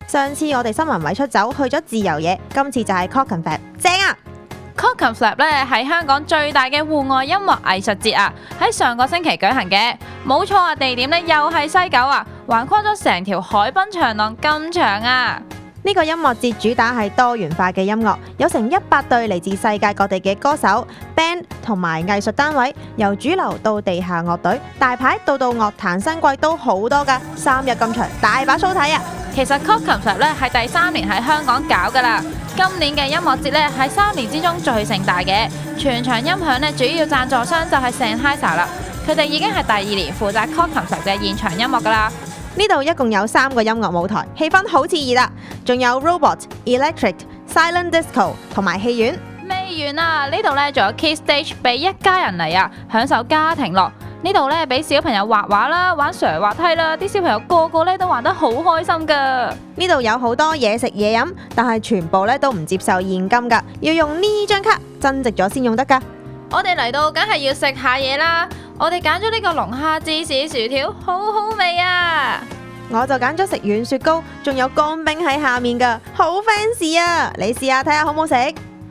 上次我哋新聞位出走去咗自由野，今次就係 Clockenflap， 正啊！ Clockenflap 咧係香港最大嘅戶外音樂藝術節啊，喺上個星期舉行嘅，冇錯啊，地點咧又係西九啊，橫跨咗成條海濱長廊咁長啊！呢個音樂節主打係多元化嘅音樂，有成100隊嚟自世界各地嘅歌手、band 同埋藝術單位，由主流到地下樂隊，大牌到樂壇新貴都好多㗎，3日咁長，大把 show 睇啊！其實 Clockenflap 咧係第3年喺香港搞噶啦，今年嘅音樂節咧係3年之中最盛大嘅，全場音響咧主要贊助商就係 Sennheiser 啦，佢哋已經係第2年負責 Clockenflap 嘅現場音樂噶啦。呢度一共有3個音樂舞台，氣氛好熾熱啦，仲有 Robot、Electric、Silent Disco 同埋戲院。未完啊！呢度咧仲有 Kids Stage 俾一家人嚟啊，享受家庭樂。呢度咧俾小朋友畫畫啦，玩斜滑梯啦，啲小朋友個個咧都玩得好開心噶。呢度有好多嘢食嘢飲，但係全部咧都唔接受現金噶，要用呢張卡增值咗先用得噶。我哋嚟到梗係要食下嘢啦，我哋揀咗呢個龍蝦芝士薯條，好好味啊！我就揀咗食軟雪糕，仲有乾冰喺下面噶，好 fancy 啊！你試下睇下好唔好食？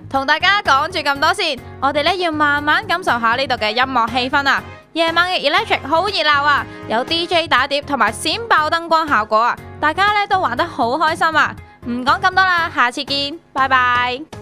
同大家講住咁多先，我哋咧要慢慢感受下呢度嘅音樂氣氛啊！夜晚嘅 Electric 好熱鬧啊，有 DJ 打碟同埋閃爆燈光效果啊，大家咧都玩得好開心啊！唔講咁多啦，下次見，拜拜。